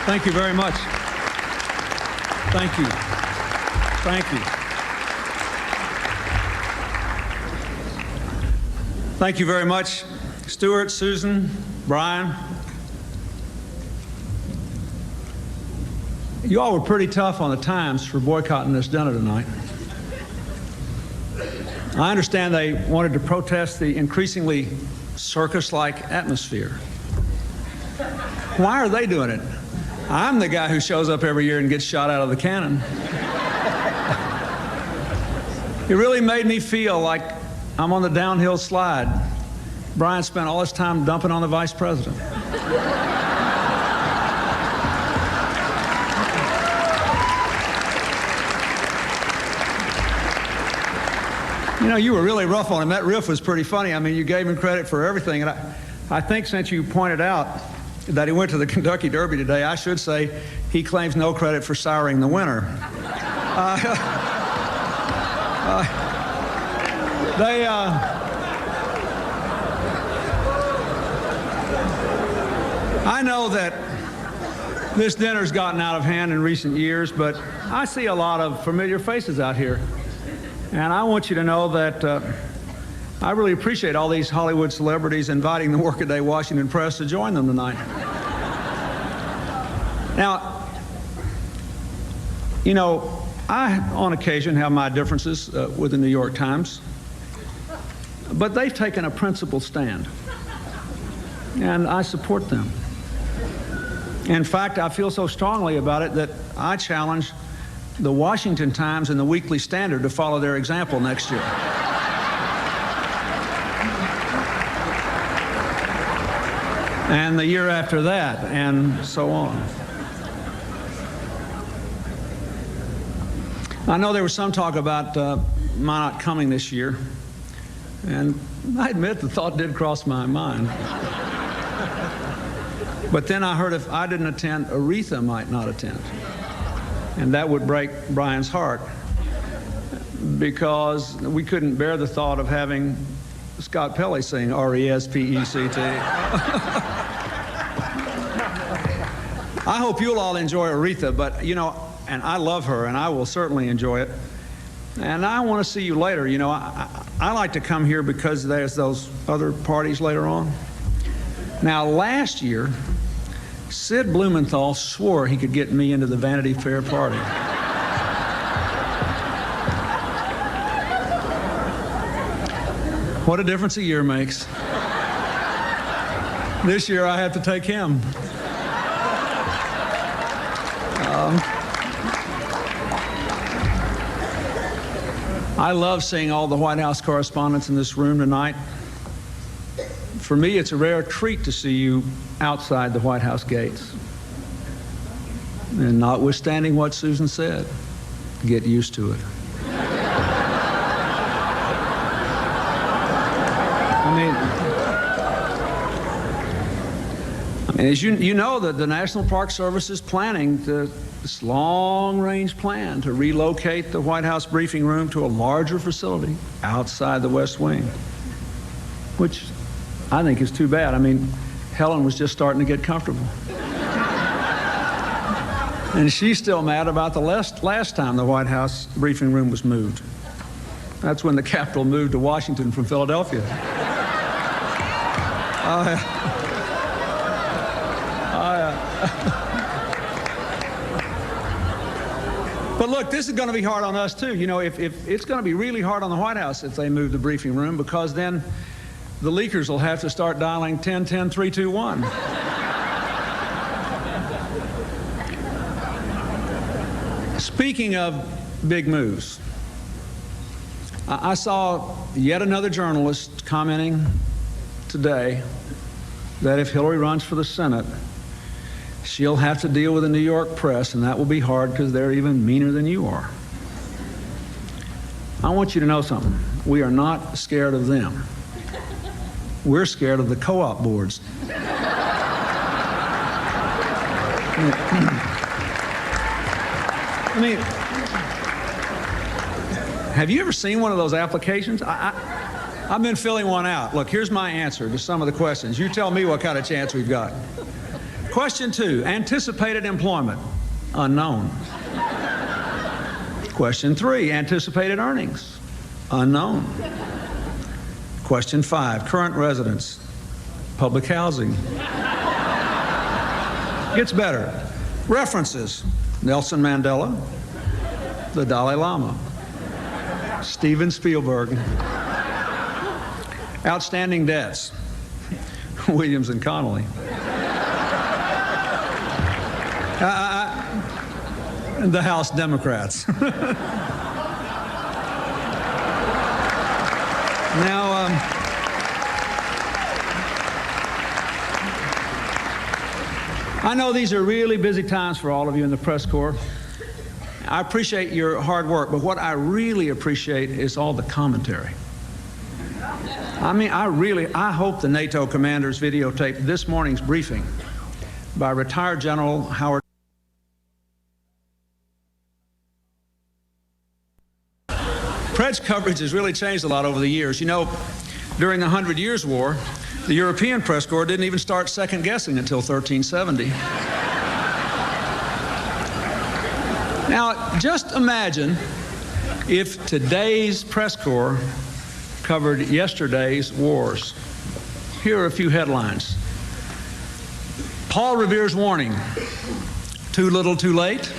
Thank you very much. Thank you. Thank you. Thank you very much, Stuart, Susan, Brian. You all were pretty tough on the Times for boycotting this dinner tonight. I understand they wanted to protest the increasingly circus-like atmosphere. Why are they doing it? I'm the guy who shows up every year and gets shot out of the cannon. It really made me feel like I'm on the downhill slide. Brian spent all his time dumping on the vice president. You know, you were really rough on him. That riff was pretty funny. I mean, you gave him credit for everything. And I think since you pointed out that he went to the Kentucky Derby today, I should say he claims no credit for siring the winner. I know that this dinner's gotten out of hand in recent years, but I see a lot of familiar faces out here. And I want you to know that I really appreciate all these Hollywood celebrities inviting the Workaday Washington Press to join them tonight. Now, you know, I, on occasion, have my differences with the New York Times, but they've taken a principled stand, and I support them. In fact, I feel so strongly about it that I challenge the Washington Times and the Weekly Standard to follow their example next year. And the year after that, and so on. I know there was some talk about my not coming this year, and I admit the thought did cross my mind. But then I heard if I didn't attend, Aretha might not attend. And that would break Brian's heart, because we couldn't bear the thought of having Scott Pelley sing R-E-S-P-E-C-T. I hope you'll all enjoy Aretha, but, you know, and I love her, and I will certainly enjoy it. And I want to see you later. You know, I like to come here because there's those other parties later on. Now, last year, Sid Blumenthal swore he could get me into the Vanity Fair party. What a difference a year makes. This year I have to take him. I love seeing all the White House correspondents in this room tonight. For me, it's a rare treat to see you outside the White House gates. And notwithstanding what Susan said, get used to it. I mean, as you know, that the National Park Service is planning this long-range plan to relocate the White House briefing room to a larger facility outside the West Wing, which I think is too bad. I mean, Helen was just starting to get comfortable. And she's still mad about the last time the White House briefing room was moved. That's when the Capitol moved to Washington from Philadelphia. But look, this is going to be hard on us too. You know, if it's going to be really hard on the White House if they move the briefing room, because then the leakers will have to start dialing 10-10-321. Speaking of big moves, I saw yet another journalist commenting today that if Hillary runs for the Senate, she'll have to deal with the New York press, and that will be hard because they're even meaner than you are. I want you to know something. We are not scared of them. We're scared of the co-op boards. I mean, have you ever seen one of those applications? I've been filling one out. Look, here's my answer to some of the questions. You tell me what kind of chance we've got. Question 2, anticipated employment, unknown. Question 3, anticipated earnings, unknown. Question 5, current residence, public housing. Gets better. References, Nelson Mandela, the Dalai Lama, Steven Spielberg. Outstanding debts, Williams and Connolly. The House Democrats. Now, I know these are really busy times for all of you in the press corps. I appreciate your hard work, but what I really appreciate is all the commentary. I mean, I hope the NATO commanders videotaped this morning's briefing by retired General Howard. Press coverage has really changed a lot over the years. You know, during the 100 Years' War, the European press corps didn't even start second-guessing until 1370. Now, just imagine if today's press corps covered yesterday's wars. Here are a few headlines. Paul Revere's warning, too little, too late.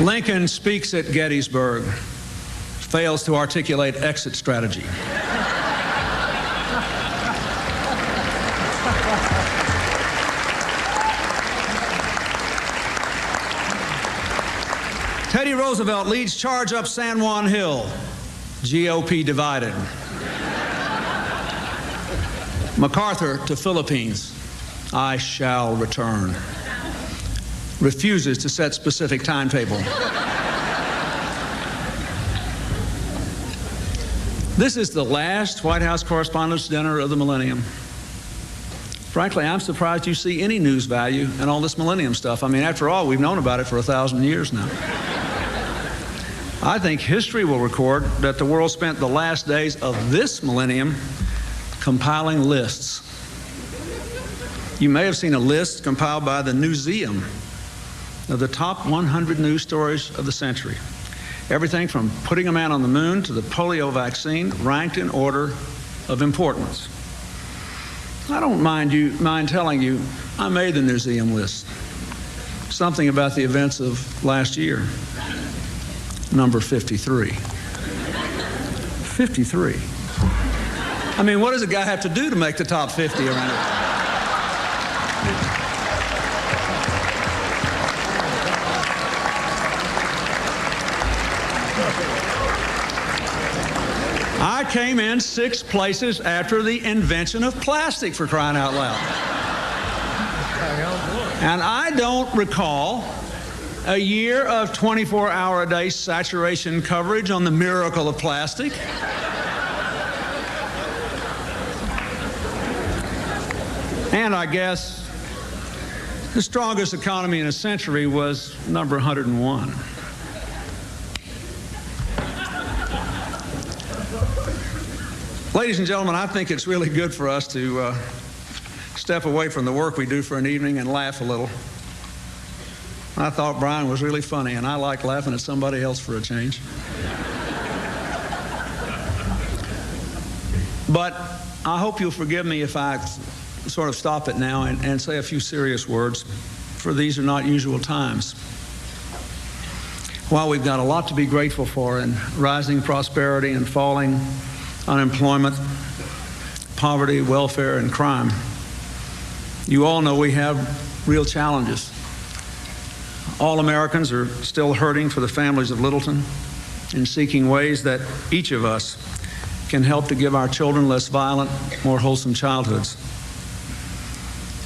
Lincoln speaks at Gettysburg, fails to articulate exit strategy. Teddy Roosevelt leads charge up San Juan Hill, GOP divided. MacArthur to Philippines, I shall return. Refuses to set specific timetable. This is the last White House Correspondents' Dinner of the millennium. Frankly, I'm surprised you see any news value in all this millennium stuff. I mean, after all, we've known about it for 1,000 years now. I think history will record that the world spent the last days of this millennium compiling lists. You may have seen a list compiled by the Newseum of the top 100 news stories of the century. Everything from putting a man on the moon to the polio vaccine, ranked in order of importance. I don't mind telling you, I made the Newseum list. Something about the events of last year. Number 53. 53. I mean, what does a guy have to do to make the top 50 around it? I came in 6 places after the invention of plastic, for crying out loud. And I don't recall a year of 24-hour-a-day saturation coverage on the miracle of plastic. And I guess the strongest economy in a century was number 101. Ladies and gentlemen, I think it's really good for us to step away from the work we do for an evening and laugh a little. I thought Brian was really funny, and I like laughing at somebody else for a change. But I hope you'll forgive me if I sort of stop it now and say a few serious words, for these are not usual times. While we've got a lot to be grateful for in rising prosperity and falling unemployment, poverty, welfare, and crime, you all know we have real challenges. All Americans are still hurting for the families of Littleton and seeking ways that each of us can help to give our children less violent, more wholesome childhoods.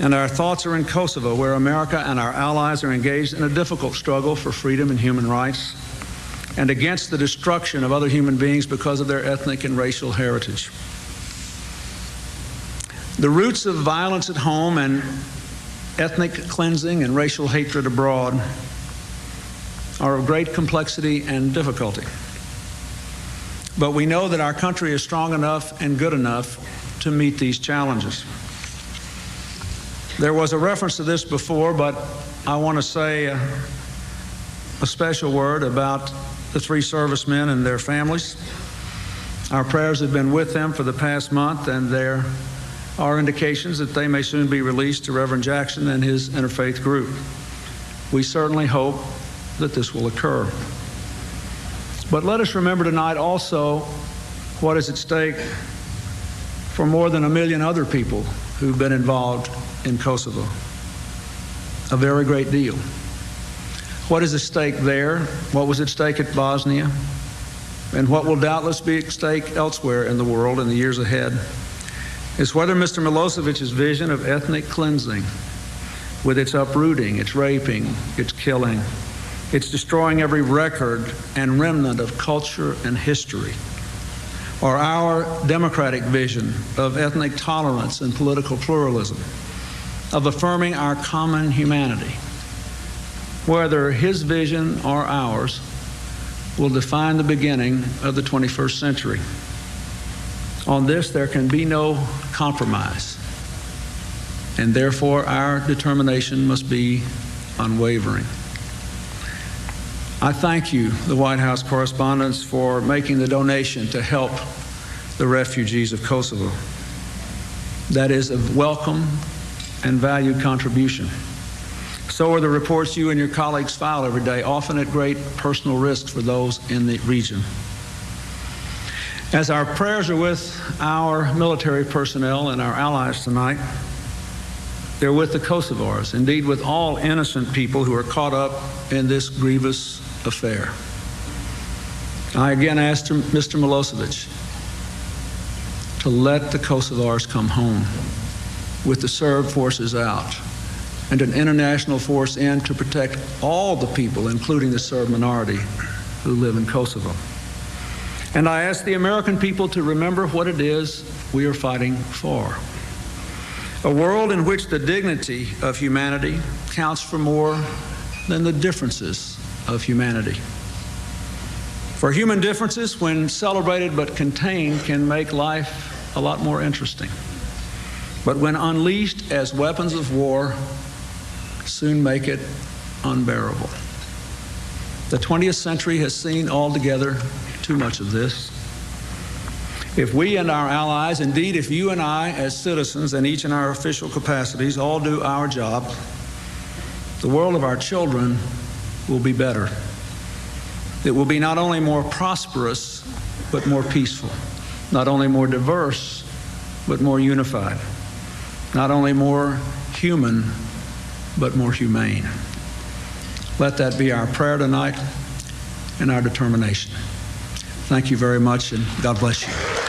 And our thoughts are in Kosovo, where America and our allies are engaged in a difficult struggle for freedom and human rights, and against the destruction of other human beings because of their ethnic and racial heritage. The roots of violence at home and ethnic cleansing and racial hatred abroad are of great complexity and difficulty. but we know that our country is strong enough and good enough to meet these challenges. There was a reference to this before, but I want to say a special word about the 3 servicemen and their families. Our prayers have been with them for the past month, and there are indications that they may soon be released to Reverend Jackson and his interfaith group. We certainly hope that this will occur. But let us remember tonight also what is at stake for more than 1 million other people who've been involved in Kosovo. A very great deal. What is at stake there? What was at stake at Bosnia? And what will doubtless be at stake elsewhere in the world in the years ahead is whether Mr. Milosevic's vision of ethnic cleansing, with its uprooting, its raping, its killing, its destroying every record and remnant of culture and history, or our democratic vision of ethnic tolerance and political pluralism, of affirming our common humanity, whether his vision or ours will define the beginning of the 21st century. On this, there can be no compromise, and therefore our determination must be unwavering. I thank you, the White House correspondents, for making the donation to help the refugees of Kosovo. That is a welcome and valued contribution. So are the reports you and your colleagues file every day, often at great personal risk for those in the region. As our prayers are with our military personnel and our allies tonight, they're with the Kosovars, indeed with all innocent people who are caught up in this grievous affair. I again asked Mr. Milosevic to let the Kosovars come home with the Serb forces out and an international force in to protect all the people, including the Serb minority who live in Kosovo. And I asked the American people to remember what it is we are fighting for. A world in which the dignity of humanity counts for more than the differences of humanity. For human differences, when celebrated but contained, can make life a lot more interesting. But when unleashed as weapons of war, soon make it unbearable. The 20th century has seen altogether too much of this. If we and our allies, indeed if you and I as citizens and each in our official capacities all do our job, the world of our children will be better. It will be not only more prosperous, but more peaceful. Not only more diverse, but more unified. Not only more human, but more humane. Let that be our prayer tonight and our determination. Thank you very much, and God bless you.